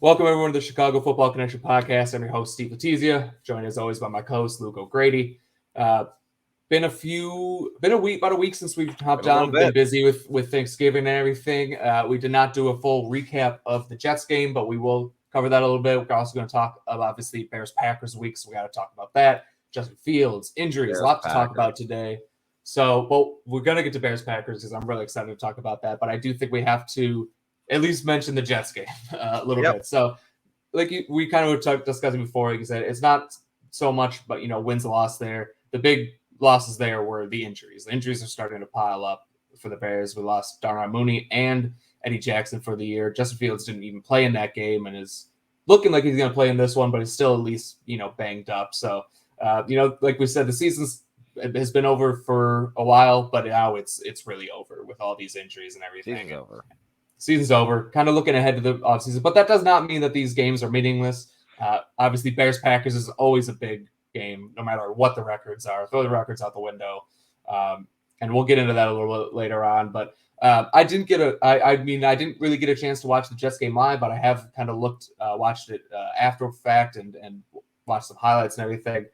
Welcome everyone to the Chicago Football Connection podcast. I'm your host Steve Letizia, joined as always by my co-host Luke O'Grady. Been about a week since we've hopped on. We've been busy with Thanksgiving and everything. We did not do a full recap of the Jets game, but we will cover that a little bit. We're also going to talk about obviously Bears-Packers week, so we got to talk about that. Justin Fields, injuries, a lot to talk about today. So, well, we're going to get to Bears-Packers because I'm really excited to talk about that, but I do think we have to at least mention the Jets game a little bit. So, we kind of were discussing before, like you said, it's not so much, but, wins, loss there. The big losses there were the injuries. The injuries are starting to pile up for the Bears. We lost Darnell Mooney and Eddie Jackson for the year. Justin Fields didn't even play in that game and is looking like he's going to play in this one, but he's still at least, banged up. So, like we said, the season's has been over for a while, but now it's really over with all these injuries and everything. Season's over. Kind of looking ahead to the offseason, but that does not mean that these games are meaningless. Obviously, Bears-Packers is always a big game, no matter what the records are. Throw the records out the window, and we'll get into that a little bit later on. But I didn't really get a chance to watch the Jets game live, but I have kind of watched it after fact and watched some highlights and everything.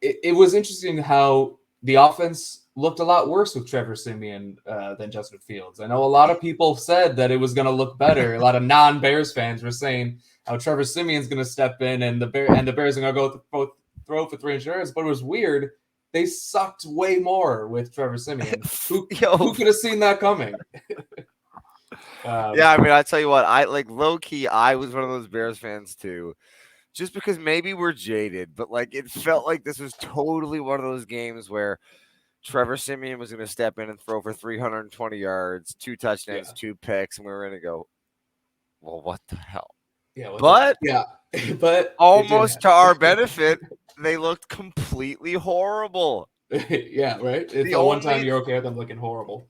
It was interesting how the offense looked a lot worse with Trevor Siemian than Justin Fields. I know a lot of people said that it was going to look better. A lot of non-Bears fans were saying how Trevor Siemian's going to step in and the Bears are going to go throw for 300 yards. But it was weird. They sucked way more with Trevor Siemian. Who could have seen that coming? I tell you what, low key, I was one of those Bears fans too. Just because maybe we're jaded, but it felt like this was totally one of those games where Trevor Siemian was going to step in and throw for 320 yards, 2 touchdowns, 2 picks, and we were going to go, well, what the hell? But almost to our benefit, they looked completely horrible. Yeah, right? It's the one time you're okay with them looking horrible.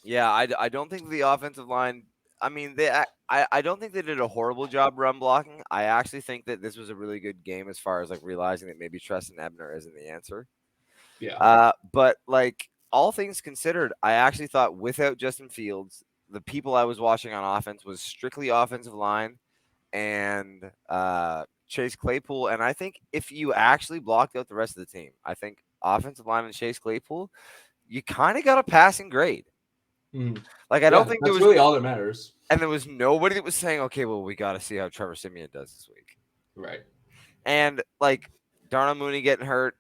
Yeah, I don't think the offensive line, I don't think they did a horrible job run blocking. I actually think that this was a really good game as far as realizing that maybe Treston Ebner isn't the answer. Yeah. But all things considered, I actually thought without Justin Fields, the people I was watching on offense was strictly offensive line and Chase Claypool. And I think if you actually blocked out the rest of the team, I think offensive line and Chase Claypool, you kind of got a passing grade. I don't think that's really all that matters. And there was nobody that was saying, okay, well, we got to see how Trevor Siemian does this week. Right. And Darnell Mooney getting hurt,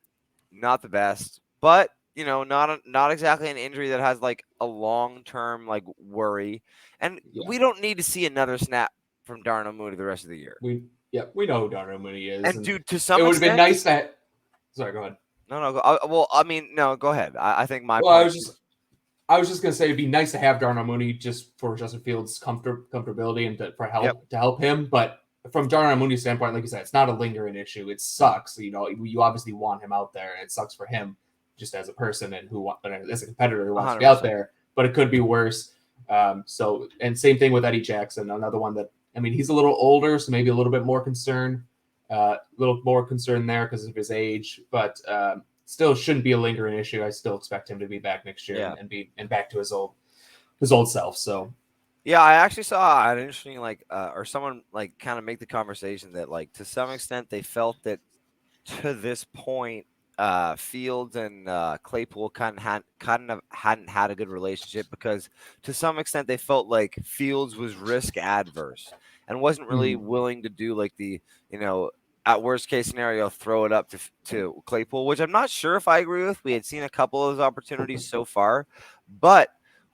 not the best, but not exactly an injury that has a long-term worry. And we don't need to see another snap from Darnell Mooney the rest of the year. We know who Darnell Mooney is. And dude, to some extent, it would have been nice to. Sorry, go ahead. No, go ahead. I think my. Well, I was just gonna say it'd be nice to have Darnell Mooney just for Justin Fields' comfortability and to help him. But from Darnell Mooney's standpoint, like you said, it's not a lingering issue. It sucks. You obviously want him out there, and it sucks for him just as a person and as a competitor who wants 100%. To be out there. But it could be worse. And same thing with Eddie Jackson, another one that he's a little older, so maybe a little bit more concern, there because of his age, but still shouldn't be a lingering issue. I still expect him to be back next year and back to his old self. So. Yeah, I actually saw an interesting or someone kind of make the conversation that to some extent they felt that to this point Fields and Claypool kind of hadn't had a good relationship because to some extent they felt like Fields was risk adverse and wasn't really willing to do the at worst case scenario throw it up to Claypool, which I'm not sure if I agree with. We had seen a couple of those opportunities so far, but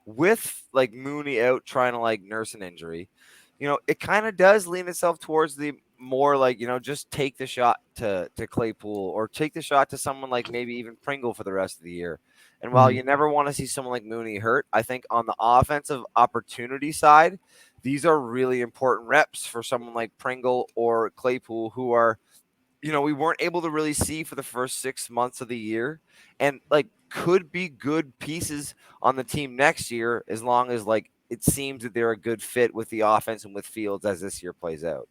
with Mooney out trying to nurse an injury, it kind of does lean itself towards the more just take the shot to Claypool or take the shot to someone maybe even Pringle for the rest of the year. And while you never want to see someone like Mooney hurt, I think on the offensive opportunity side, these are really important reps for someone like Pringle or Claypool who are, we weren't able to really see for the first 6 months of the year and could be good pieces on the team next year as long as it seems that they're a good fit with the offense and with Fields as this year plays out.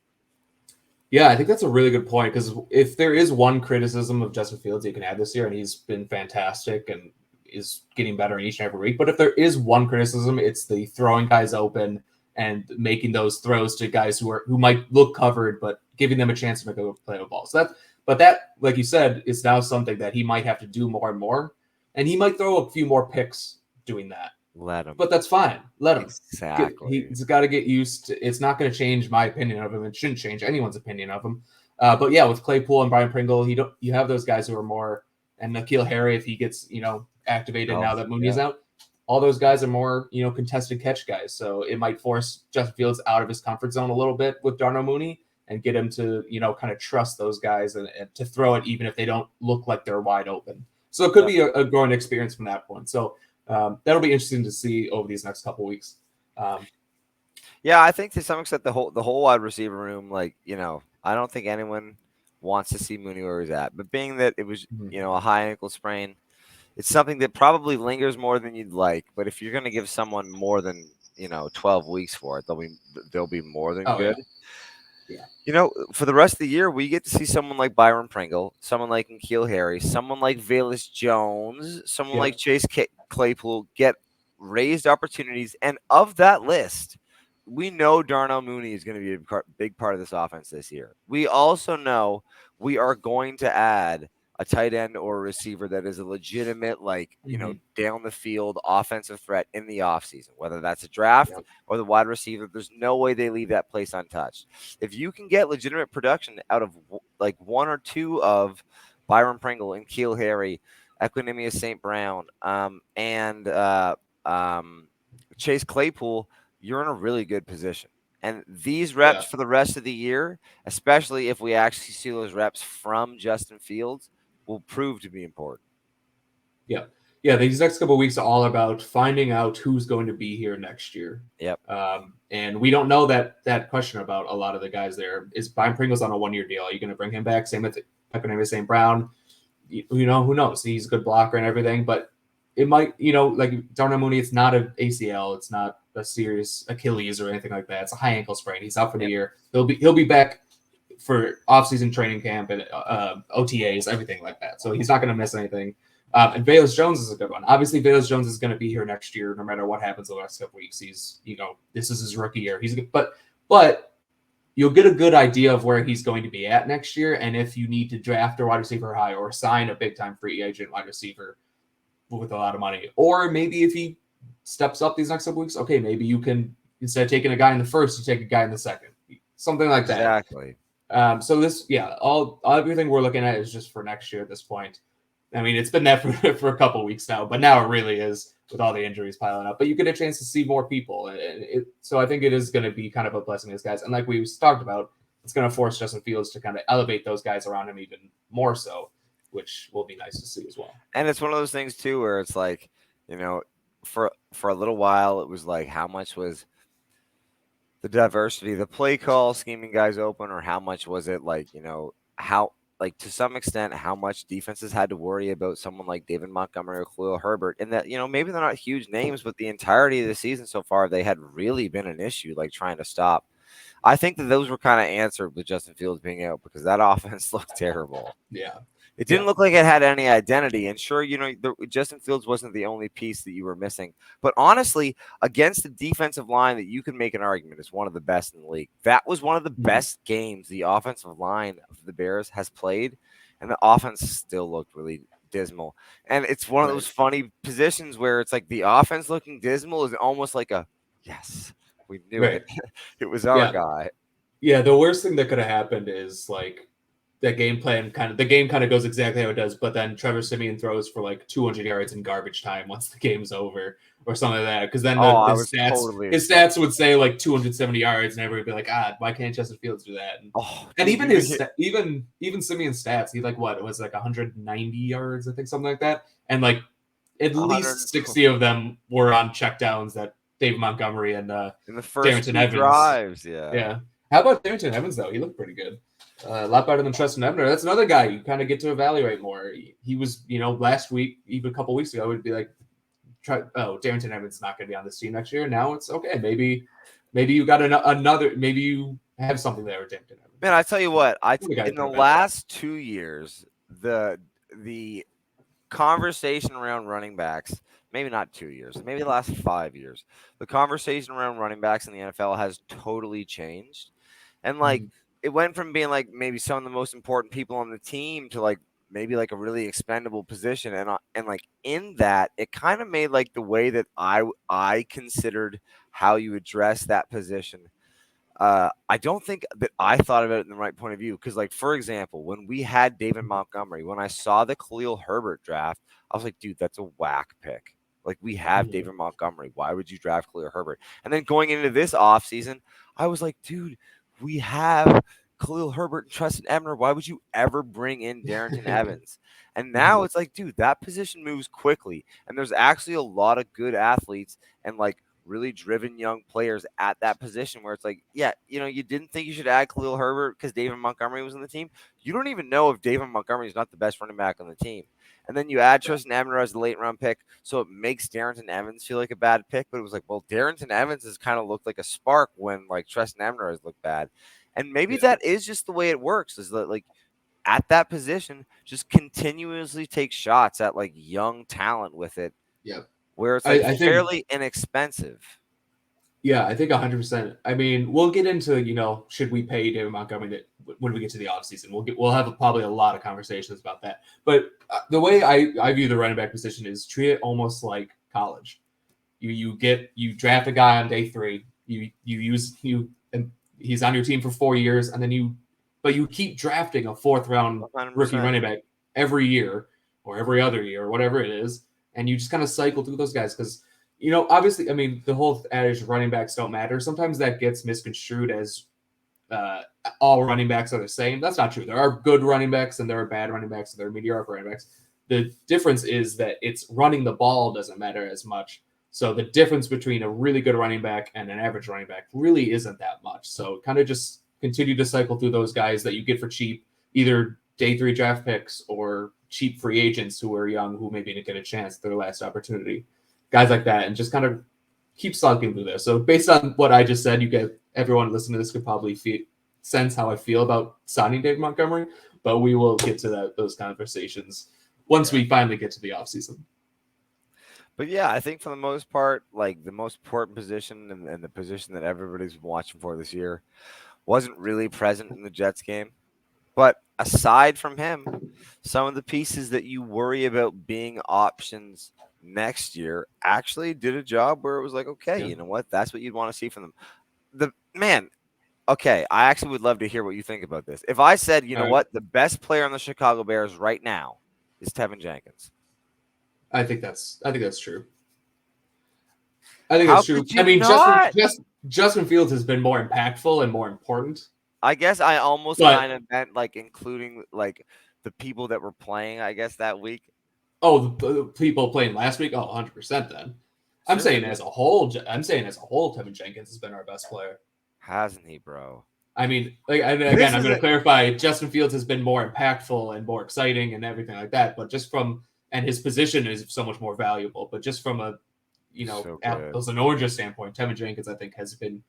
Yeah, I think that's a really good point because if there is one criticism of Justin Fields you can have this year, and he's been fantastic and is getting better each and every week, but if there is one criticism, it's the throwing guys open and making those throws to guys who might look covered, but giving them a chance to make a play of ball. So that, like you said, is now something that he might have to do more and more, and he might throw a few more picks doing that. Let him. But that's fine. Let him. Exactly. He's got to get used to. It's not going to change my opinion of him. It shouldn't change anyone's opinion of him. But yeah, with Claypool and Brian Pringle, you have those guys who are more, and N'Keal Harry if he gets activated now that Mooney's out. All those guys are more, contested catch guys. So it might force Justin Fields out of his comfort zone a little bit with Darnell Mooney and get him to, kind of trust those guys and to throw it even if they don't look like they're wide open. So it could be a growing experience from that point. So that'll be interesting to see over these next couple of weeks. I think to some extent the whole wide receiver room, I don't think anyone wants to see Mooney where he's at. But being that it was, a high ankle sprain, it's something that probably lingers more than you'd like. But if you're going to give someone more than 12 weeks for it, they'll be more than good. Yeah. For the rest of the year, we get to see someone like Byron Pringle, someone like N'Keal Harry, someone like Velus Jones, someone like Chase Claypool get raised opportunities. And of that list, we know Darnell Mooney is going to be a big part of this offense this year. We also know we are going to add a tight end or a receiver that is a legitimate, down the field offensive threat in the offseason, whether that's a draft or the wide receiver. There's no way they leave that place untouched. If you can get legitimate production out of one or two of Byron Pringle and N'Keal Harry, Equinemius St. Brown, and Chase Claypool, you're in a really good position. And these reps for the rest of the year, especially if we actually see those reps from Justin Fields, will prove to be important. Yeah, these next couple of weeks are all about finding out who's going to be here next year. Yep. And we don't know that question about a lot of the guys there. Is Byron Pringle's on a 1-year deal? Are you going to bring him back? Same with Equinemius St. Brown. Who knows? He's a good blocker and everything, but it might, like Darnell Mooney, it's not an ACL. It's not a serious Achilles or anything like that. It's a high ankle sprain. He's out for the year. He'll be back for off-season training camp and OTAs, everything like that. So he's not going to miss anything. And Velus Jones is a good one. Obviously, Velus Jones is going to be here next year, no matter what happens the last couple weeks. He's, this is his rookie year. But you'll get a good idea of where he's going to be at next year, and if you need to draft a wide receiver high or sign a big-time free agent wide receiver with a lot of money, or maybe if he steps up these next couple weeks, okay, maybe you can, instead of taking a guy in the first, you take a guy in the second, something like that. Exactly. So this, everything we're looking at is just for next year at this point. I mean, it's been that for a couple of weeks now, but now it really is with all the injuries piling up. But you get a chance to see more people. So I think it is going to be kind of a blessing to these guys. And like we talked about, it's going to force Justin Fields to kind of elevate those guys around him even more so, which will be nice to see as well. And it's one of those things, too, where it's like, for a little while, it was like, how much was the diversity, the play call, scheming guys open, or how much was it to some extent, how much defenses had to worry about someone like David Montgomery or Khalil Herbert, and that, maybe they're not huge names, but the entirety of the season so far, they had really been an issue, trying to stop. I think that those were kind of answered with Justin Fields being out because that offense looked terrible. Yeah. It didn't look like it had any identity. And sure, Justin Fields wasn't the only piece that you were missing. But honestly, against the defensive line that you can make an argument is one of the best in the league. That was one of the best games the offensive line of the Bears has played. And the offense still looked really dismal. And it's one of those funny positions where it's like the offense looking dismal is almost like yes, we knew it. It was our guy. Yeah, the worst thing that could have happened is the game kind of goes exactly how it does, but then Trevor Siemian throws for 200 yards in garbage time once the game's over or something like that. Because then his stats would say 270 yards, and everybody would be like, why can't Justin Fields do that? And even Siemian's stats, he it was 190 yards, I think, something like that, and at least 60 of them were on checkdowns that Dave Montgomery and in the first Darrington Evans drives. Yeah. How about Darrington Evans though? He looked pretty good. A lot better than Tristan Ebner. That's another guy you kind of get to evaluate more. He was, last week, even a couple weeks ago, it would be Darrington Evans is not going to be on this team next year. Now it's okay. Maybe you got another. Maybe you have something there with Darrington Evans. Man, I tell you what, in the last 2 years, the conversation around running backs maybe not 2 years, maybe the last 5 years, the conversation around running backs in the NFL has totally changed. And like it went from being like maybe some of the most important people on the team to like maybe like a really expendable position. And like in that, it kind of made like the way that I considered how you address that position. I don't think that I thought of it in the right point of view. Because, like, for example, when we had David Montgomery, when I saw the Khalil Herbert draft, I was like, dude, that's a whack pick. Like, we have David Montgomery. Why would you draft Khalil Herbert? And then going into this offseason, I was like, dude, we have Khalil Herbert and Tristan Ebner. Why would you ever bring in Darrington Evans? And now it's like, dude, that position moves quickly. And there's actually a lot of good athletes and, like, really driven young players at that position where it's like, yeah, you know, you didn't think you should add Khalil Herbert because David Montgomery was on the team. You don't even know if David Montgomery is not the best running back on the team. And then you add Tristan Ebner as the late round pick. So it makes Darrington Evans feel like a bad pick. But it was like, well, Darrington Evans has kind of looked like a spark when like Tristan Ebner has looked bad. And maybe that is just the way it works, is that like at that position, just continuously take shots at like young talent with it. Yeah. Where it's like I fairly inexpensive. Yeah, I think 100%. I mean, we'll get into, you know, should we pay David Montgomery when we get to the offseason. We'll have probably a lot of conversations about that. But the way I view the running back position is treat it almost like college. You draft a guy on day 3. And he's on your team for 4 years, and then you keep drafting a 4th round 100%. rookie running back every year or every other year or whatever it is, and you just kind of cycle through those guys because, you know, obviously, I mean, the whole adage running backs don't matter. Sometimes that gets misconstrued as all running backs are the same. That's not true. There are good running backs and there are bad running backs and there are mediocre running backs. The difference is that it's running the ball doesn't matter as much. So the difference between a really good running back and an average running back really isn't that much. So kind of just continue to cycle through those guys that you get for cheap, either day 3 draft picks or cheap free agents who are young, who maybe didn't get a chance at their last opportunity. Guys like that, and just kind of keep slugging through this. So based on what I just said, you get everyone listening to this could probably sense how I feel about signing David Montgomery, but we will get to those conversations once we finally get to the offseason. But yeah, I think for the most part, like the most important position and the position that everybody's been watching for this year wasn't really present in the Jets game. But aside from him, some of the pieces that you worry about being options next year actually did a job where it was like, okay, you know what? That's what you'd want to see from them. Okay, I actually would love to hear what you think about this. If I said, you know what, the best player on the Chicago Bears right now is Tevin Jenkins. I think that's true. I think that's true. I mean, Justin Fields has been more impactful and more important. I guess I almost kind of meant like including like the people that were playing, I guess, that week. Oh, the people playing last week? Oh, 100% then. I'm saying as a whole, Tevin Jenkins has been our best player. Hasn't he, bro? I mean, I'm going to clarify, Justin Fields has been more impactful and more exciting and everything like that, but and his position is so much more valuable, but just from a, you know, apples and oranges standpoint, Tevin Jenkins, I think, has been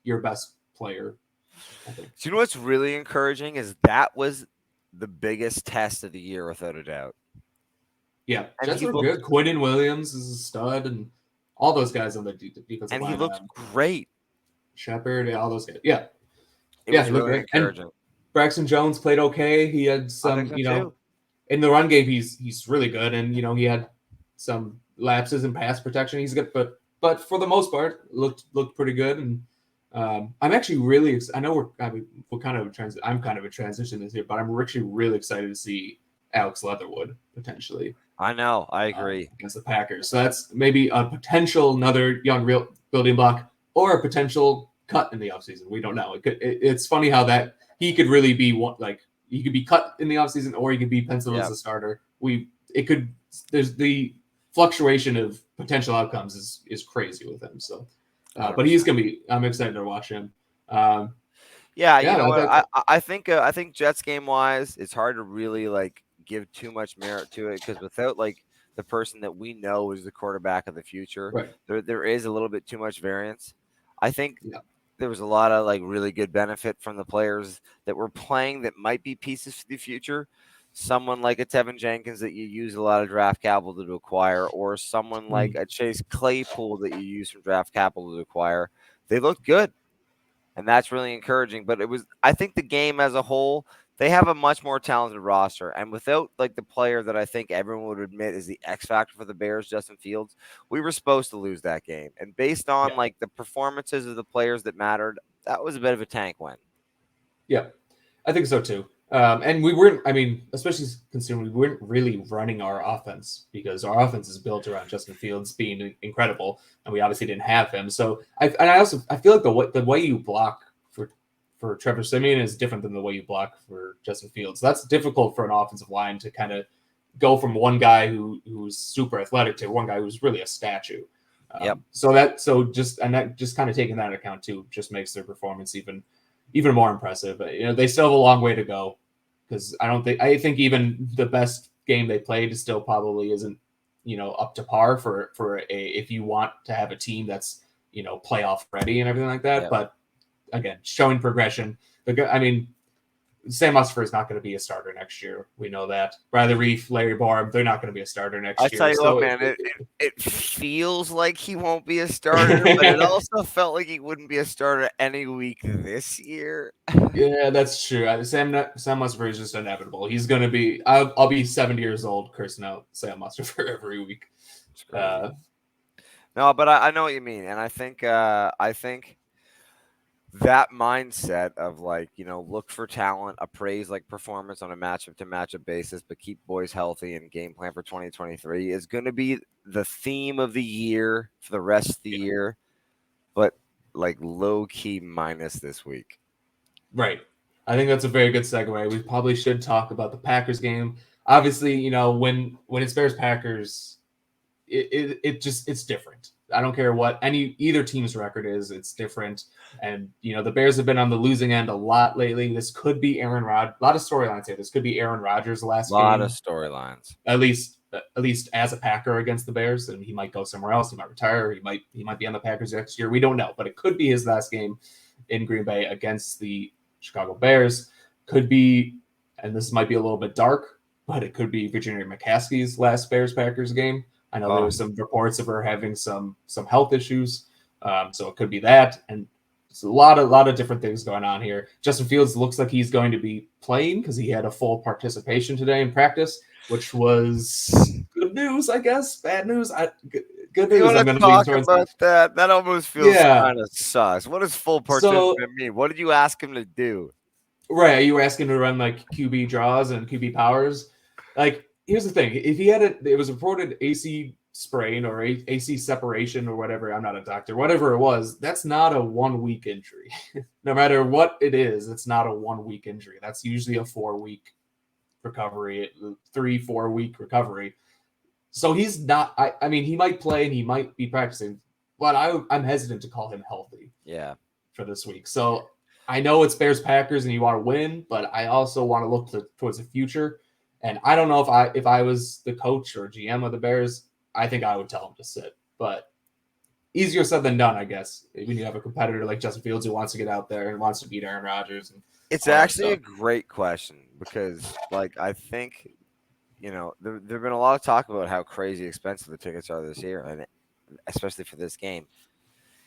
your best player. Do you know what's really encouraging is that was the biggest test of the year, without a doubt. Yeah, Jets were good. Quinnen Williams is a stud, and all those guys on the defensive line. And he looked great. Shepard, all those guys. Yeah. It was really encouraging. And Braxton Jones played okay. He had some, in the run game, he's really good, and he had some lapses in pass protection. He's good, but for the most part, looked pretty good. And I'm actually really. I know we're kind of I'm kind of a transition this year, but I'm actually really excited to see Alex Leatherwood potentially. I know. I agree. Against the Packers. So that's maybe a potential another young real building block or a potential cut in the offseason. We don't know. It's funny how that he could really be he could be cut in the offseason or he could be penciled as a starter. There's the fluctuation of potential outcomes is crazy with him. So, but he's going to be, I'm excited to watch him. I think Jets game wise, it's hard to really give too much merit to it because without the person that we know is the quarterback of the future, there is a little bit too much variance. I think there was a lot of really good benefit from the players that were playing that might be pieces for the future. someone like a Tevin Jenkins that you use a lot of draft capital to acquire, or someone like a Chase Claypool that you use from draft capital to acquire, they look good. And that's really encouraging. But I think the game as a whole, they have a much more talented roster. And without like the player that I think everyone would admit is the X factor for the Bears, Justin Fields, we were supposed to lose that game. And based on like the performances of the players that mattered, that was a bit of a tank win. Yeah, I think so too. And we weren't, I mean, especially considering we weren't really running our offense because our offense is built around Justin Fields being incredible, and we obviously didn't have him. So I feel like the way you block for Trevor Siemian is different than the way you block for Justin Fields. That's difficult for an offensive line to kind of go from one guy who's super athletic to one guy who's really a statue. So just kind of taking that into account too just makes their performance even more impressive. You know, they still have a long way to go because I think even the best game they played still probably isn't, you know, up to par for if you want to have a team that's, you know, playoff ready and everything like that. Yep. But again, showing progression. I mean, Sam Musfer is not going to be a starter next year. We know that. Bradley Reef, Larry Barb, they're not going to be a starter next year. I tell you what, man, it feels like he won't be a starter, but it also felt like he wouldn't be a starter any week this year. Yeah, that's true. Sam Musfer is just inevitable. He's going to be. I'll be 70 years old cursing out Sam Musfer every week. No, but I know what you mean, and I think that mindset of like, you know, look for talent, appraise like performance on a matchup to matchup basis, but keep boys healthy and game plan for 2023 is going to be the theme of the year for the rest of the year, but like low key minus this week. Right. I think that's a very good segue. We probably should talk about the Packers game. Obviously, you know, when it's Bears Packers, it's different. I don't care what either team's record is, it's different. And you know, the Bears have been on the losing end a lot lately. This could be Aaron Rodgers. A lot of storylines here. This could be Aaron Rodgers' last game. A lot of storylines. At least as a Packer against the Bears, and he might go somewhere else. He might retire. He might be on the Packers next year. We don't know, but it could be his last game in Green Bay against the Chicago Bears. Could be, and this might be a little bit dark, but it could be Virginia McCaskey's last Bears Packers game. I know there were some reports of her having some health issues, so it could be that, and it's a lot of different things going on here. Justin Fields looks like he's going to be playing because he had a full participation today in practice, which was good news, I guess. Bad news, good news. I'm going to talk about that. That almost feels kind of sus. What does full participant mean? What did you ask him to do? Right, you were asking to run like QB draws and QB powers, like. Here's the thing: if he had it was reported AC sprain or AC separation or whatever. I'm not a doctor. Whatever it was, that's not a 1 week injury. No matter what it is, it's not a 1 week injury. That's usually a 4 week recovery, 3-4 week recovery. So he's not. I mean, he might play and he might be practicing, but I'm hesitant to call him healthy. Yeah, for this week. So I know it's Bears Packers and you want to win, but I also want to look towards the future. And I don't know if I was the coach or GM of the Bears, I think I would tell him to sit. But easier said than done, I guess, when you have a competitor like Justin Fields who wants to get out there and wants to beat Aaron Rodgers. And it's actually a great question because, like, I think, you know, there's been a lot of talk about how crazy expensive the tickets are this year, and especially for this game.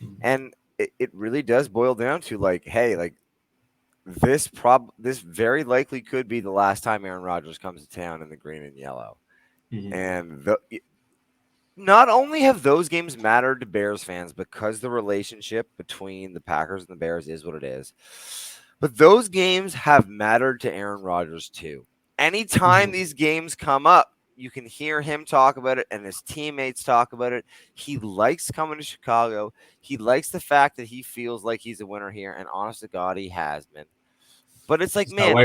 Mm-hmm. And it really does boil down to, like, hey, like, this very likely could be the last time Aaron Rodgers comes to town in the green and yellow. Mm-hmm. And not only have those games mattered to Bears fans because the relationship between the Packers and the Bears is what it is, but those games have mattered to Aaron Rodgers too. Anytime these games come up, you can hear him talk about it and his teammates talk about it. He likes coming to Chicago. He likes the fact that he feels like he's a winner here, and honest to God, he has been. But it's like, man,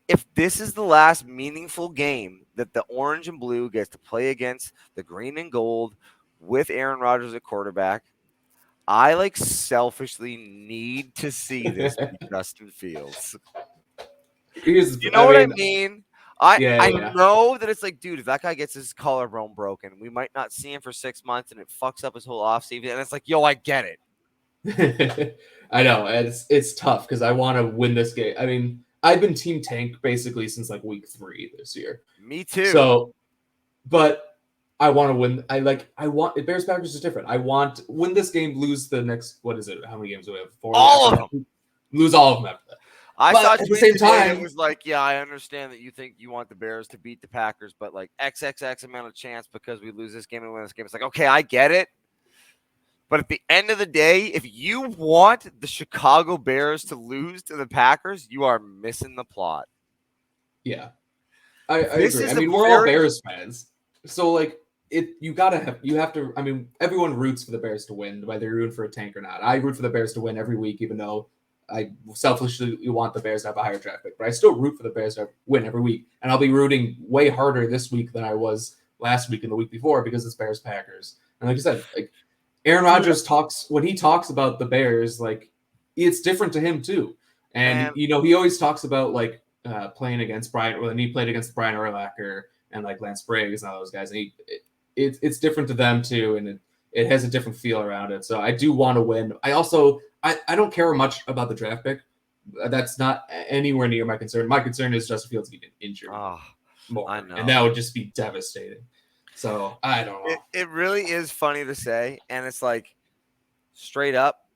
if this is the last meaningful game that the orange and blue gets to play against the green and gold with Aaron Rodgers at quarterback, I like selfishly need to see this be Justin Fields. You know what I mean? I know that it's like, dude, if that guy gets his collarbone broken, we might not see him for 6 months and it fucks up his whole offseason. And it's like, yo, I get it. I know. It's tough because I want to win this game. I mean, I've been Team Tank basically since like week 3 this year. Me too. So, but I want to win. I want Bears Packers is different. I want win this game, lose the next. What is it? How many games do we have? 4. All of them. Lose all of them after that. I but saw at the same time, it was like, yeah, I understand that you think you want the Bears to beat the Packers, but like XXX amount of chance because we lose this game and win this game. It's like, okay, I get it. But at the end of the day, if you want the Chicago Bears to lose to the Packers, you are missing the plot. Yeah, I agree. I mean, we're all Bears fans, so like you have to. I mean, everyone roots for the Bears to win, whether you're rooting for a tank or not. I root for the Bears to win every week, even though I selfishly want the Bears to have a higher draft pick, but I still root for the Bears to win every week. And I'll be rooting way harder this week than I was last week and the week before because it's Bears Packers. And like I said, like Aaron Rodgers when he talks about the Bears, like it's different to him too. And he always talks about like playing against Brian, when he played against Brian Urlacher and like Lance Briggs and all those guys. And it's different to them too, and it has a different feel around it. So I do want to win. I don't care much about the draft pick. That's not anywhere near my concern. My concern is Justin Fields getting injured more. I know. And that would just be devastating. So I don't know. It really is funny to say, and it's like straight up.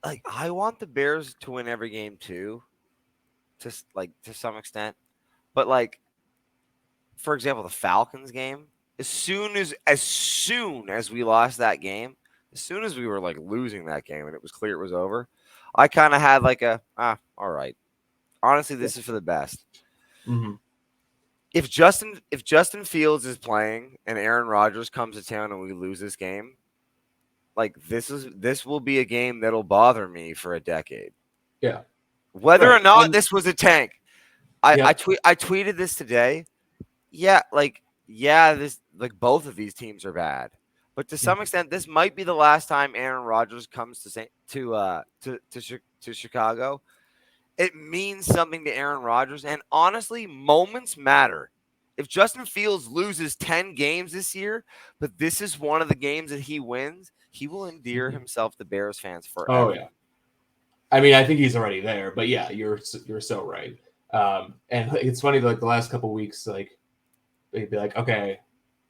Like I want the Bears to win every game too, to some extent. But like, for example, the Falcons game, as soon as we lost that game, as soon as we were like losing that game and it was clear it was over, I kind of had like all right. Honestly, this is for the best. Mm-hmm. If Justin Fields is playing and Aaron Rodgers comes to town and we lose this game, like this will be a game that'll bother me for a decade. Yeah. Whether or not this was a tank. I tweeted this today. Yeah, this like both of these teams are bad. But to some extent, this might be the last time Aaron Rodgers comes to Chicago. It means something to Aaron Rodgers, and honestly, moments matter. If Justin Fields loses 10 games this year, but this is one of the games that he wins, he will endear himself to Bears fans forever. Oh yeah. I mean, I think he's already there, but yeah, you're so right. And it's funny, like the last couple of weeks, like they'd be like, okay,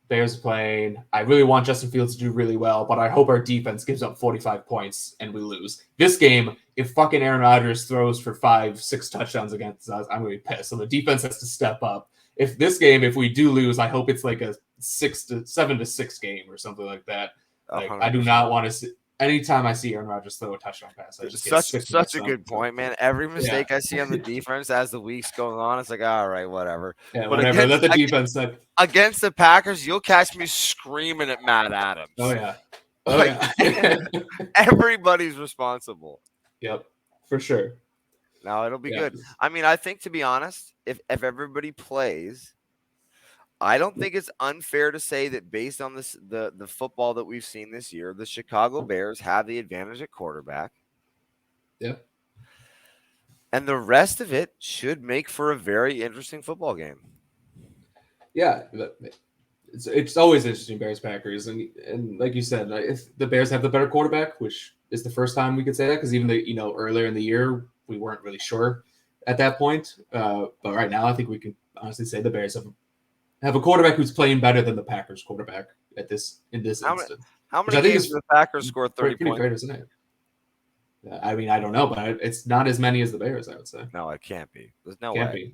Bears playing. I really want Justin Fields to do really well, but I hope our defense gives up 45 points and we lose. This game, if fucking Aaron Rodgers throws for 5-6 touchdowns against us, I'm going to be pissed. So the defense has to step up. If we do lose, I hope it's like a 7-6 game or something like that. Like, I do not want to see. Anytime I see Aaron Rodgers throw a touchdown pass, I just such a good point, man. Every mistake I see on the defense as the week's going on, it's like, all right, whatever. Yeah, but whatever. Let the defense against the Packers, you'll catch me screaming at Matt Adams. Oh yeah, Everybody's responsible. Yep, for sure. No, it'll be good. I mean, I think to be honest, if everybody plays, I don't think it's unfair to say that based on the football that we've seen this year, the Chicago Bears have the advantage at quarterback. Yeah. And the rest of it should make for a very interesting football game. Yeah. It's always interesting, Bears Packers. And like you said, if the Bears have the better quarterback, which is the first time we could say that, because even earlier in the year, we weren't really sure at that point. But right now, I think we can honestly say the Bears have a quarterback who's playing better than the Packers quarterback in this instant. How many games did the Packers score 30 points? Great, isn't it? I mean, I don't know, but it's not as many as the Bears, I would say. No, it can't be. There's no way.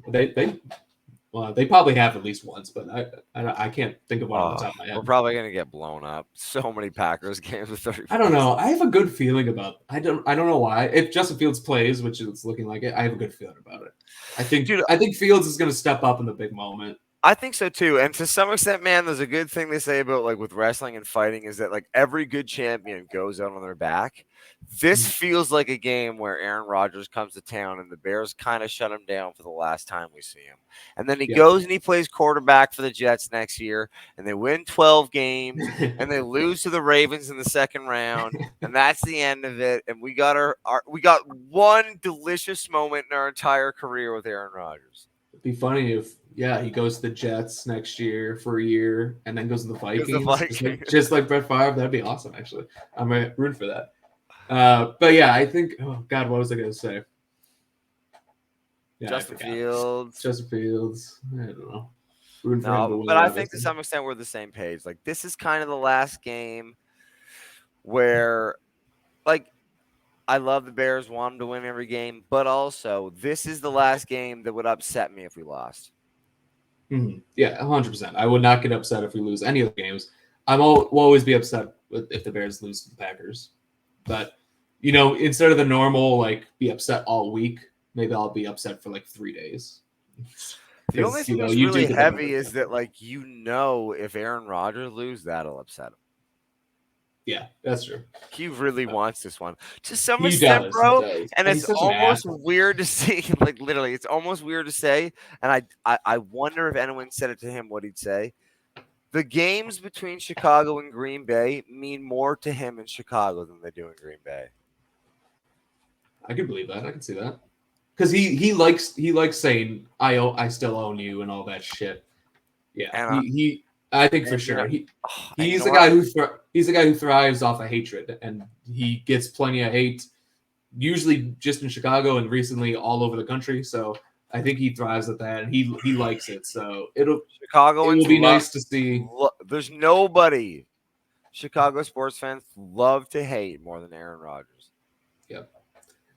They probably have at least once, but I can't think of one on the top of my head. We're probably going to get blown up. So many Packers games with 30 points. I don't know. I have a good feeling about I don't know why. If Justin Fields plays, which is looking like it, I have a good feeling about it. I think Fields is going to step up in the big moment. I think so too. And to some extent, man, there's a good thing they say about like with wrestling and fighting is that like every good champion goes out on their back. This feels like a game where Aaron Rodgers comes to town and the Bears kind of shut him down for the last time we see him. And then he goes and he plays quarterback for the Jets next year and they win 12 games and they lose to the Ravens in the second round. And that's the end of it. And we got we got one delicious moment in our entire career with Aaron Rodgers. It'd be funny if he goes to the Jets next year for a year and then goes to the Vikings. Just like Brett Favre. That'd be awesome, actually. I'm rooting for that. But yeah, I think, oh God, what was I going to say? Yeah, Justin Fields. I don't know. Rooting for him to No, win, but I think obviously. to some extent we're the same page. Like, this is kind of the last game where, like, I love the Bears, want them to win every game, but also this is the last game that would upset me if we lost. Mm-hmm. Yeah, 100%. I would not get upset if we lose any of the games. Will always be upset if the Bears lose to the Packers. But, instead of the normal, like, be upset all week, maybe I'll be upset for, like, 3 days. The only thing that's really heavy is that, like, if Aaron Rodgers loses, that'll upset him. Yeah, that's true. He really wants this one to some He extent, does, bro. He does. And it's almost weird to say, like, literally, it's almost weird to say. And I wonder if anyone said it to him, what he'd say. The games between Chicago and Green Bay mean more to him in Chicago than they do in Green Bay. I can believe that. I can see that. Because he likes saying I still own you and all that shit. Yeah, and I think for sure he's a guy who thrives off of hatred, and he gets plenty of hate, usually just in Chicago and recently all over the country. So I think he thrives at that, and he likes it. So it will be nice to see. There's nobody Chicago sports fans love to hate more than Aaron Rodgers. Yep.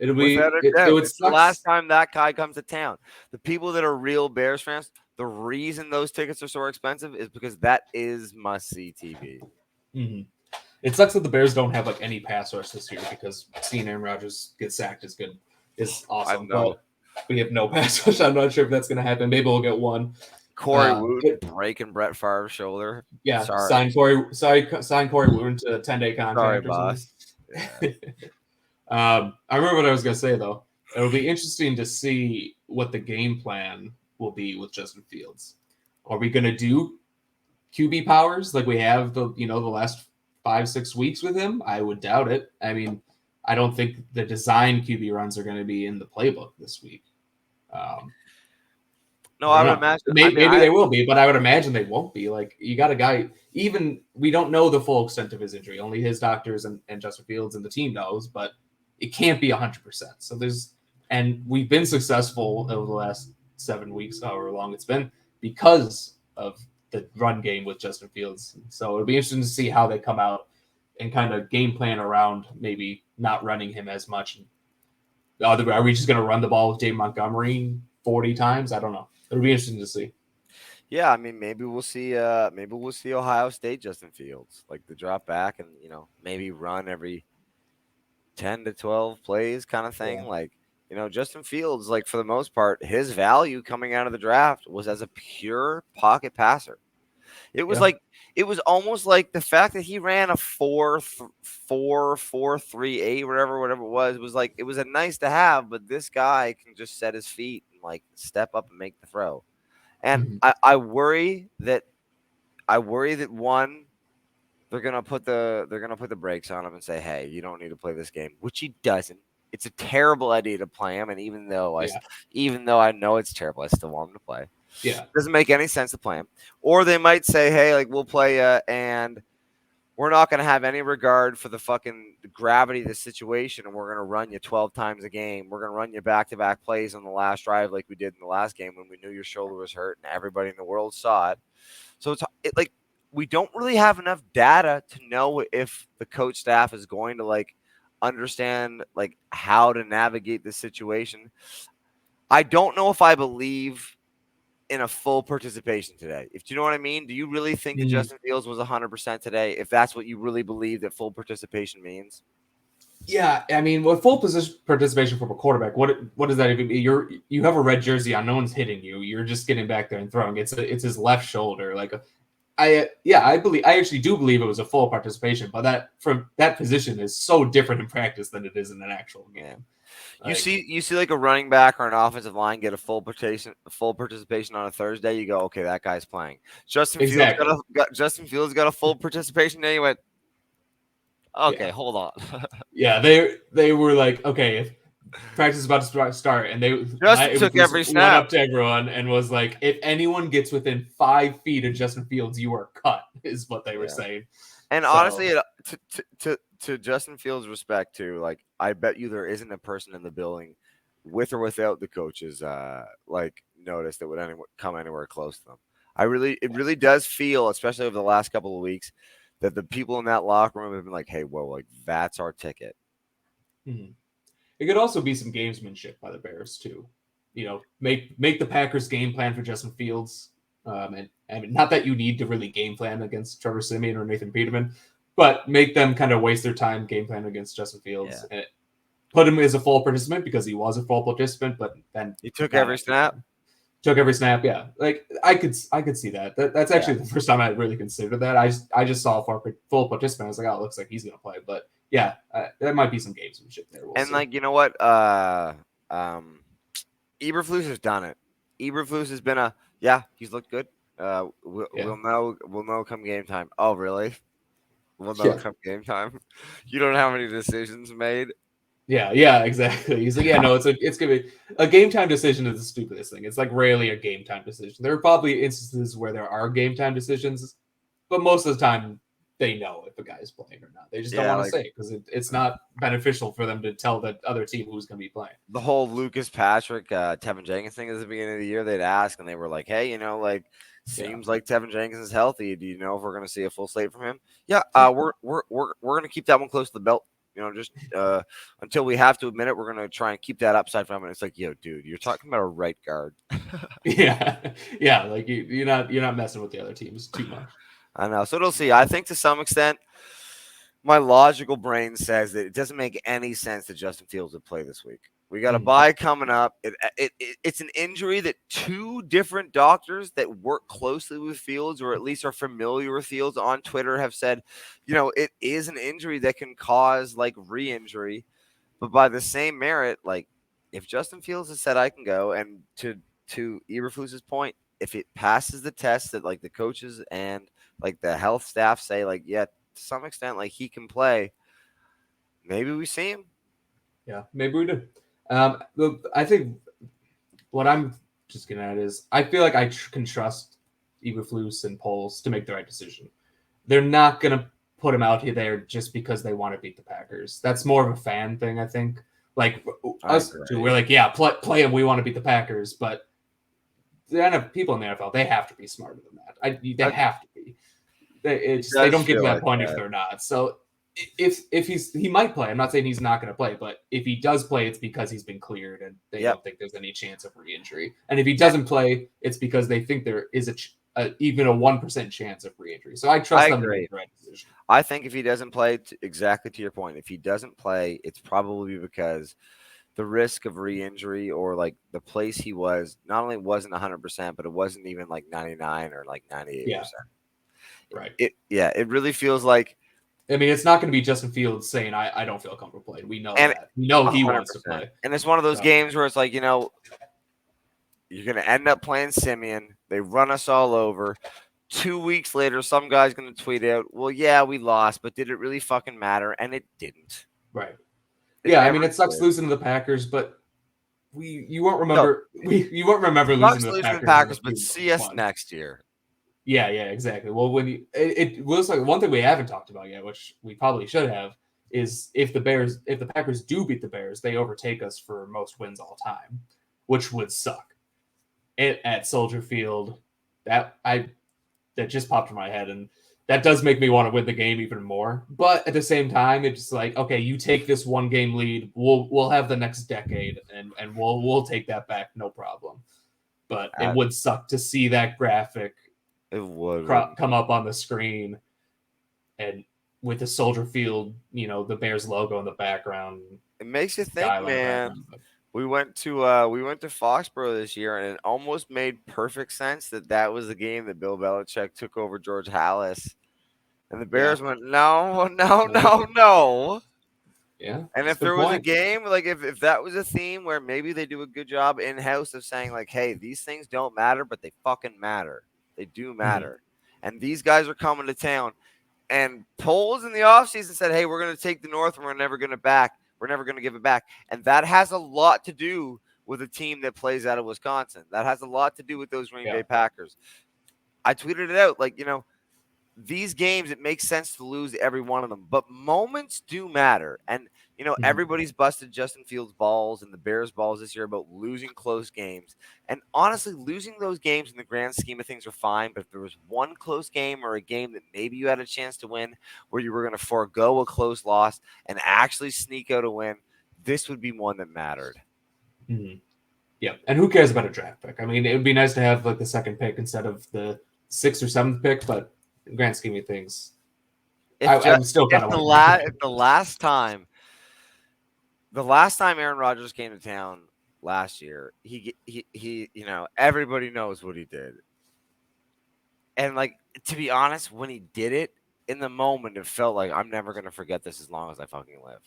It'll be it's the last time that guy comes to town. The people that are real Bears fans, the reason those tickets are so expensive is because that is must-see TV. Mm-hmm. It sucks that the Bears don't have like any pass rush this year, because seeing Aaron Rodgers get sacked is awesome. But we have no pass rush. I'm not sure if that's going to happen. Maybe we'll get one. Corey Wooten breaking Brett Favre's shoulder. Yeah, sign Corey Wooten to a 10-day contract. Sorry, boss. Yeah. I remember what I was going to say, though. It'll be interesting to see what the game plan will be with Justin Fields. Are we going to do QB powers like we have the last 5-6 weeks with him? I would doubt it. I mean, I don't think the design QB runs are going to be in the playbook this week. No, I would imagine. Maybe they will be, but I would imagine they won't be. Like, you got a guy, even we don't know the full extent of his injury. Only his doctors and Justin Fields and the team knows, but it can't be 100%. So and we've been successful over the last 7 weeks, however long it's been, because of the run game with Justin Fields. So it'll be interesting to see how they come out and kind of game plan around maybe not running him as much. Are we just going to run the ball with Dave Montgomery 40 times? I don't know. It'll be interesting to see. Yeah, I mean, maybe we'll see Ohio State Justin Fields, like the drop back and maybe run every 10 to 12 plays kind of thing. Yeah. Justin Fields, like, for the most part, his value coming out of the draft was as a pure pocket passer. It was it was almost like the fact that he ran a 4.38, whatever it was like, it was a nice to have, but this guy can just set his feet and like step up and make the throw. And I worry that one, they're gonna put the brakes on him and say, hey, you don't need to play this game, which he doesn't. It's a terrible idea to play him, and even though I know it's terrible, I still want him to play. Yeah, it doesn't make any sense to play him. Or they might say, hey, like, we'll play and we're not going to have any regard for the fucking gravity of the situation, and we're going to run you 12 times a game. We're going to run you back-to-back plays on the last drive like we did in the last game when we knew your shoulder was hurt and everybody in the world saw it. So it's like we don't really have enough data to know if the coach staff is going to like understand like how to navigate this situation. I don't know if I believe in a full participation today. If you know what I mean, do you really think that Justin Fields was 100% today? If that's what you really believe that full participation means? Yeah, I mean, with full participation from a quarterback, what does that even mean? You have a red jersey on, no one's hitting you. You're just getting back there and throwing. It's his left shoulder. Like, I actually do believe it was a full participation, but that from that position is so different in practice than it is in an actual game. You see like a running back or an offensive line get a full participation on a Thursday. You go, okay, that guy's playing. Justin Fields got a full participation day. You went, okay, hold on. Yeah, they were like, okay, if practice is about to start, and Justin took every snap, went up to everyone and was like, if anyone gets within 5 feet of Justin Fields, you are cut, is what they were saying. And honestly, to Justin Fields' respect too, like, I bet you there isn't a person in the building with or without the coaches, notice that would come anywhere close to them. It really does feel, especially over the last couple of weeks, that the people in that locker room have been like, hey, whoa, like that's our ticket. Mm-hmm. It could also be some gamesmanship by the Bears too. Make the Packers game plan for Justin Fields. And I mean, not that you need to really game plan against Trevor Siemian or Nathan Peterman, but make them kind of waste their time game plan against Justin Fields. And put him as a full participant because he was a full participant, but then he took every snap. Took every snap, yeah. Like I could see that. That's actually the first time I really considered that. I just saw a full participant. I was like, oh, it looks like he's gonna play. But yeah, there might be some gamesmanship there. We'll see. You know what? Eberflus has done it. Eberflus has been he's looked good. We'll know come game time. Oh, really? We'll know come game time. You don't have any decisions made. Yeah, exactly. He's like, no, it's gonna be a game time decision is the stupidest thing. It's like rarely a game time decision. There are probably instances where there are game time decisions, but most of the time they know if a guy is playing or not. They just don't want to say it because it's not beneficial for them to tell the other team who's going to be playing. The whole Lucas Patrick, Tevin Jenkins thing at the beginning of the year, they'd ask and they were like, hey, seems like Tevin Jenkins is healthy. Do you know if we're going to see a full slate from him? Yeah, we're going to keep that one close to the belt. Just until we have to admit it, we're going to try and keep that upside from him. And it's like, yo, dude, you're talking about a right guard. yeah. Like you're not messing with the other teams too much. I know. So we'll see. I think to some extent, my logical brain says that it doesn't make any sense that Justin Fields would play this week. We got a bye coming up. It's an injury that two different doctors that work closely with Fields, or at least are familiar with Fields on Twitter, have said, it is an injury that can cause like re-injury. But by the same merit, like if Justin Fields has said I can go, and to Eberflus's point, if it passes the test that like the coaches and like the health staff say, like, yeah, to some extent, like he can play, maybe we see him. Yeah, maybe we do. I think what I'm just getting at is I feel like I can trust Eberflus and Poles to make the right decision. They're not going to put him out here there just because they want to beat the Packers. That's more of a fan thing, I think. Like us two, we're like, yeah, play him. We want to beat the Packers, but the people in the NFL, they have to be smarter than that. They have to be. They don't get to that point if they're not. So if he might play. I'm not saying he's not going to play, but if he does play, it's because he's been cleared and they don't think there's any chance of re-injury. And if he doesn't play, it's because they think there is even a 1% chance of re-injury. So I trust them to make the right decision. I think if he doesn't play, exactly to your point, if he doesn't play, it's probably because the risk of re-injury or like the place he was not only wasn't 100%, but it wasn't even like 99 or like 98%. Yeah. Right. It really feels like. I mean, it's not going to be Justin Fields saying, I don't feel comfortable playing. We know that. We know he 100%. Wants to play. And it's one of those games where it's like, you're going to end up playing Siemian. They run us all over. 2 weeks later, some guy's going to tweet out, well, yeah, we lost, but did it really fucking matter? And it didn't. Right. I mean, it sucks losing to the Packers, but you won't remember. You won't remember losing to the Packers, but see us next year. Yeah, exactly. Well, when it was like one thing we haven't talked about yet, which we probably should have, is if the Packers do beat the Bears, they overtake us for most wins all time, which would suck. At Soldier Field, that just popped in my head, and that does make me want to win the game even more. But at the same time, it's like, okay, you take this 1 game lead, we'll have the next decade, and we'll take that back, no problem. But it would suck to see that graphic. It would come up on the screen, and with the Soldier Field, the Bears logo in the background. It makes you think, man. We went to Foxborough this year, and it almost made perfect sense that was the game that Bill Belichick took over George Halas, and the Bears went, no. Yeah. And if there was a game, like if that was a theme where maybe they do a good job in-house of saying like, hey, these things don't matter, but they fucking matter. They do matter. Mm-hmm. And these guys are coming to town. And Poles in the offseason said, hey, we're going to take the North and we're never going to give it back. And that has a lot to do with a team that plays out of Wisconsin. That has a lot to do with those Green Bay Packers. I tweeted it out, like, these games, it makes sense to lose every one of them. But moments do matter. And Everybody's busted Justin Fields' balls and the Bears' balls this year about losing close games. And honestly, losing those games in the grand scheme of things are fine. But if there was one close game or a game that maybe you had a chance to win where you were going to forego a close loss and actually sneak out a win, this would be one that mattered. Mm-hmm. Yeah. And who cares about a draft pick? I mean, it would be nice to have like the second pick instead of the 6th or 7th pick, but in the grand scheme of things, I'm still kind of the last time Aaron Rodgers came to town last year, he everybody knows what he did. And like, to be honest, when he did it in the moment, it felt like I'm never going to forget this as long as I fucking live.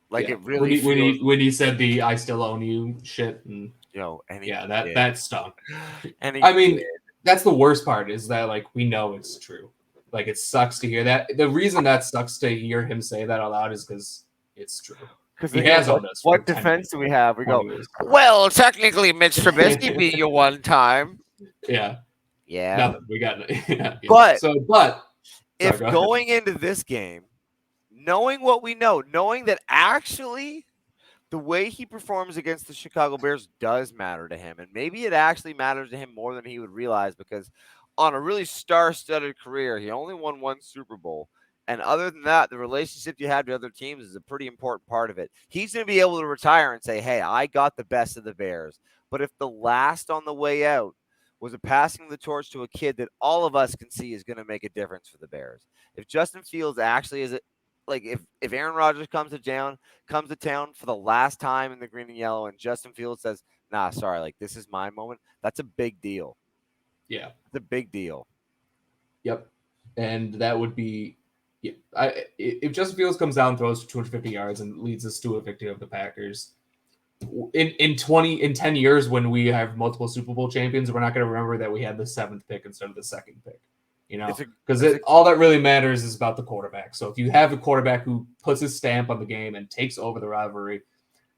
Like it really when he said the "I still own you" shit, and that stunk. And I mean, that's the worst part is that like we know it's true. Like it sucks to hear that. The reason that sucks to hear him say that out loud is because it's true. Because he has owned us. What defense do we have? We go, well, technically, Mitch Trubisky beat you one time. Yeah. Nothing. We got it. But if going into this game, knowing what we know, knowing that actually the way he performs against the Chicago Bears does matter to him, and maybe it actually matters to him more than he would realize, because on a really star-studded career, he only won one Super Bowl. And other than that, the relationship you have to other teams is a pretty important part of it. He's going to be able to retire and say, hey, I got the best of the Bears. But if the last on the way out was a passing the torch to a kid that all of us can see is going to make a difference for the Bears. If Justin Fields actually is like if Aaron Rodgers comes to town for the last time in the green and yellow, and Justin Fields says, nah, sorry, like this is my moment, that's a big deal. Yeah. It's a big deal. Yep. And that would be if Justin Fields comes down, throws for 250 yards and leads us to a victory of the Packers, in 10 years when we have multiple Super Bowl champions, we're not going to remember that we had the 7th pick instead of the 2nd pick. Because all that really matters is about the quarterback. So if you have a quarterback who puts his stamp on the game and takes over the rivalry,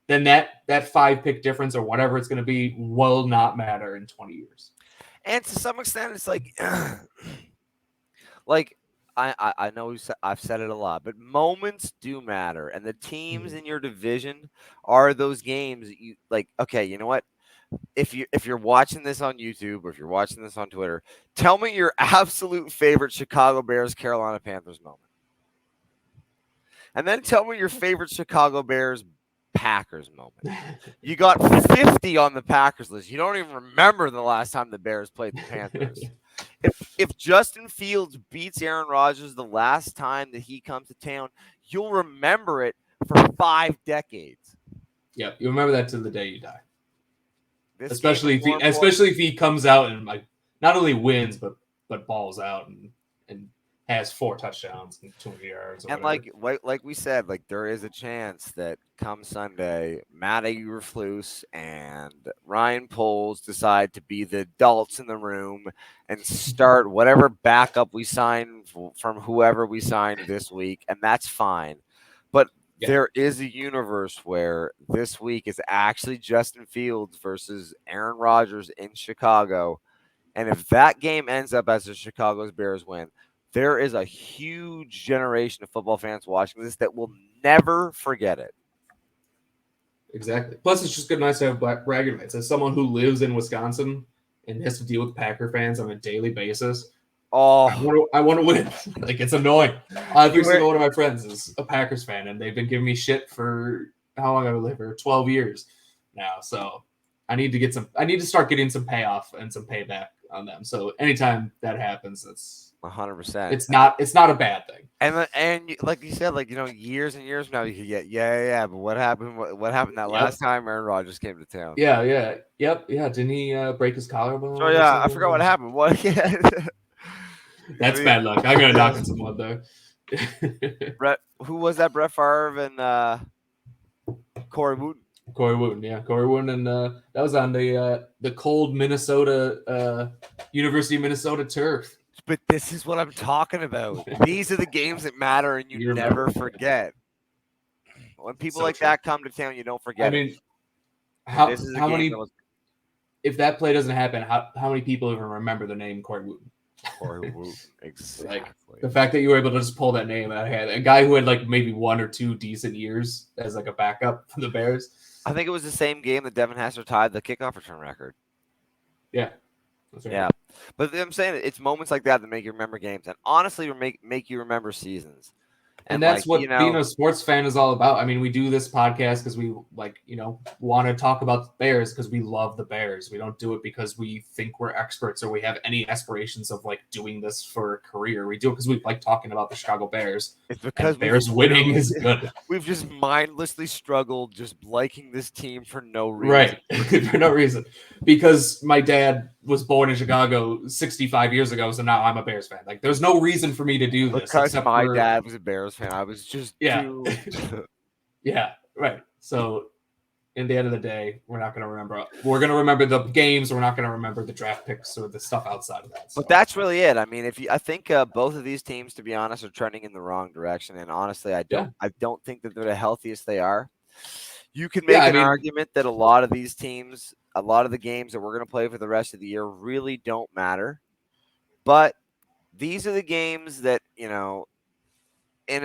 then that 5-pick difference or whatever it's going to be will not matter in 20 years. And to some extent, it's like, I know I've said it a lot, but moments do matter, and the teams in your division are those games that you like. Okay, you know what? If you're watching this on YouTube or if you're watching this on Twitter, tell me your absolute favorite Chicago Bears Carolina Panthers moment, and then tell me your favorite Chicago Bears Packers moment. You got 50 on the Packers list. You don't even remember the last time the Bears played the Panthers. If Justin Fields beats Aaron Rodgers the last time that he comes to town, you'll remember it for 5 decades. Yeah, you remember that to the day you die. Especially if he comes out and like not only wins but balls out and has 4 touchdowns and 200 yards. And like we said, like there is a chance that come Sunday, Matt Eberflus and Ryan Poles decide to be the adults in the room and start whatever backup we sign from whoever we signed this week, and that's fine. But there is a universe where this week is actually Justin Fields versus Aaron Rodgers in Chicago, and if that game ends up as the Chicago Bears win, there is a huge generation of football fans watching this that will never forget it. Exactly. Plus, it's just nice to have bragging rights. As someone who lives in Wisconsin and has to deal with Packer fans on a daily basis, I want to win. Like, it's annoying. Every single one of my friends is a Packers fan, and they've been giving me shit for how long I've lived here? 12 years now. So I need to start getting some payoff and some payback on them. So anytime that happens, it's 100%. It's not a bad thing. And like you said, like years and years from now, you could get But what happened? What happened that last time Aaron Rodgers came to town? Yeah. Yep. Yeah. Didn't he break his collarbone? Oh yeah, I forgot what happened. What? That's bad luck. I'm gonna knock on some wood there. Brett, who was that? Brett Favre and Corey Wooten. Corey Wooten, and that was on the cold Minnesota University of Minnesota turf. But this is what I'm talking about. These are the games that matter, and you never forget. When people that come to town, you don't forget. I mean, how many? If that play doesn't happen, how many people even remember the name Corey Wooten? Corey Wooten, exactly. Like the fact that you were able to just pull that name out of hand, a guy who had like maybe 1 or 2 decent years as like a backup for the Bears. I think it was the same game that Devin Hester tied the kickoff return record. Yeah. That's right. Yeah. But I'm saying it's moments like that make you remember games, and honestly make you remember seasons. And that's what being a sports fan is all about. I mean, we do this podcast because we want to talk about the Bears because we love the Bears. We don't do it because we think we're experts or we have any aspirations of like doing this for a career. We do it because we like talking about the Chicago Bears. It's because Bears winning is good. We've just mindlessly struggled just liking this team for no reason. Right. For no reason. Because my dad was born in Chicago 65 years ago, so now I'm a Bears fan. Like, there's no reason for me to do this. Because my dad was a Bears fan. I was just yeah, right. So in the end of the day, we're not going to remember. We're going to remember the games. We're not going to remember the draft picks or the stuff outside of that. So. But that's really it. I mean, I think both of these teams, to be honest, are trending in the wrong direction. And honestly, I don't think that they're the healthiest they are. You can make an argument that a lot of these teams, a lot of the games that we're going to play for the rest of the year really don't matter. But these are the games that, in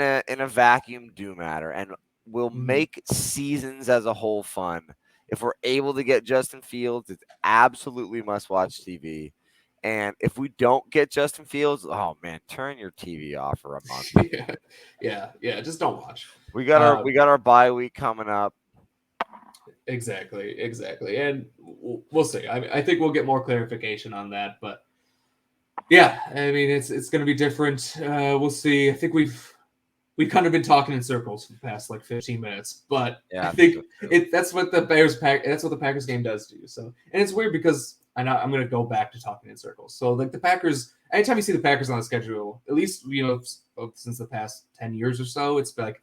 a vacuum do matter and will make seasons as a whole fun. If we're able to get Justin Fields, it's absolutely must-watch TV. And if we don't get Justin Fields, oh man, turn your TV off for a month. Yeah, just don't watch. We got our bye week coming up. Exactly, and we'll see. I think we'll get more clarification on that, but yeah, I mean it's going to be different. We'll see. I think we've kind of been talking in circles for the past like 15 minutes, but I think that's what the Packers game does to you. So, and it's weird because I'm going to go back to talking in circles. So like the Packers, anytime you see the Packers on the schedule, at least since the past 10 years or so, it's been like,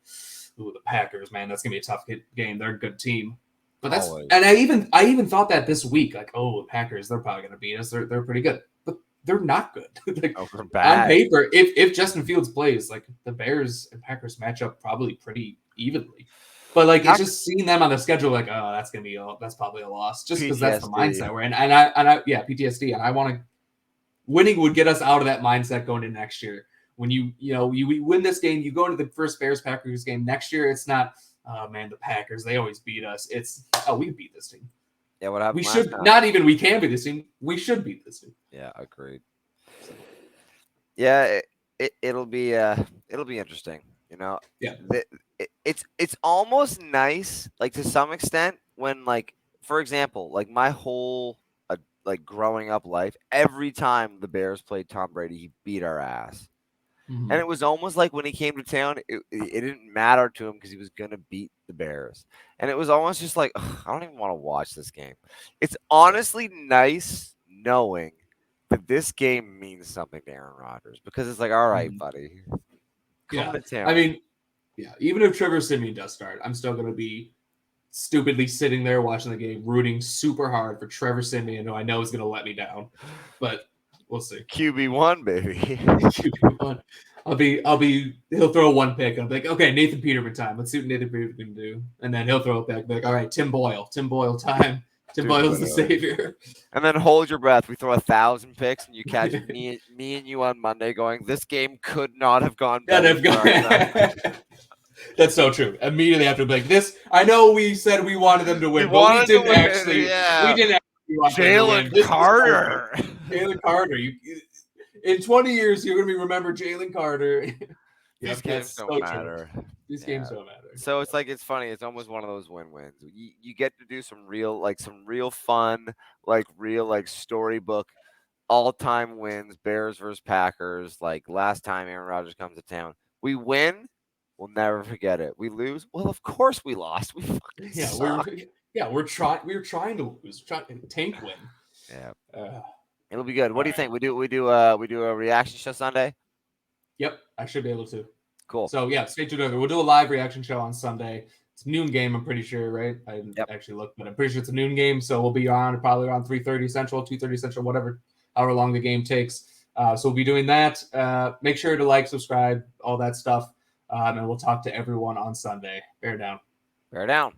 ooh, the Packers, man, that's going to be a tough game. They're a good team. But that's and I even thought that this week, like, oh, the Packers, they're probably going to beat us. They're pretty good. But they're not good. Like, on paper, if Justin Fields plays, like the Bears and Packers match up probably pretty evenly. But like it's just seeing them on the schedule, like, oh, that's probably a loss, just because that's the mindset we're in. And I PTSD, and I want to winning would get us out of that mindset going into next year. When you win this game, you go into the first Bears Packers game next year. It's not, oh man, the Packers, they always beat us. It's, oh, we beat this team. Yeah, what happened? We should not even. We can beat this team. We should beat this team. Yeah, agreed. Yeah, it'll be interesting. Yeah. It's almost nice, like to some extent, when like, for example, like my whole like growing up life, every time the Bears played Tom Brady, he beat our ass. Mm-hmm. And it was almost like when he came to town, it didn't matter to him because he was going to beat the Bears. And it was almost just like, I don't even want to watch this game. It's honestly nice knowing that this game means something to Aaron Rodgers because it's like, all right, buddy. Come to town. I mean, yeah, even if Trevor Siemian does start, I'm still going to be stupidly sitting there watching the game, rooting super hard for Trevor Siemian, who I know is going to let me down. But we'll see. QB1, baby. QB1. He'll throw one pick. I'll be like, okay, Nathan Peterman time. Let's see what Nathan Peterman can do. And then he'll throw it back. Be like, all right, Tim Boyle time. Tim Boyle's the savior. And then hold your breath. We throw 1,000 picks, and you catch me and you on Monday going, this game could not have gone better. That's so true. Immediately after, be like, this. I know we said we wanted them to win, but we didn't actually. Yeah. We didn't actually want Jalen Carter. Jalen Carter. In 20 years, you're going to be remembered Jalen Carter. These games don't matter. These games don't matter. So it's like, it's funny. It's almost one of those win-wins. You get to do some real fun, like real like storybook all-time wins, Bears versus Packers. Like last time Aaron Rodgers comes to town, we win. We'll never forget it. We lose. Well, of course we lost. We fucking suck. We're trying to lose. Tank win. Yeah. It'll be good. What do you think? We do a reaction show Sunday? Yep, I should be able to. Cool. So yeah, stay tuned over. We'll do a live reaction show on Sunday. It's a noon game, I'm pretty sure, right? I didn't actually look, but I'm pretty sure it's a noon game. So we'll be probably around 3:30 Central, 2:30 Central, however long the game takes. So we'll be doing that. Make sure to like, subscribe, all that stuff. And we'll talk to everyone on Sunday. Bear down. Bear down.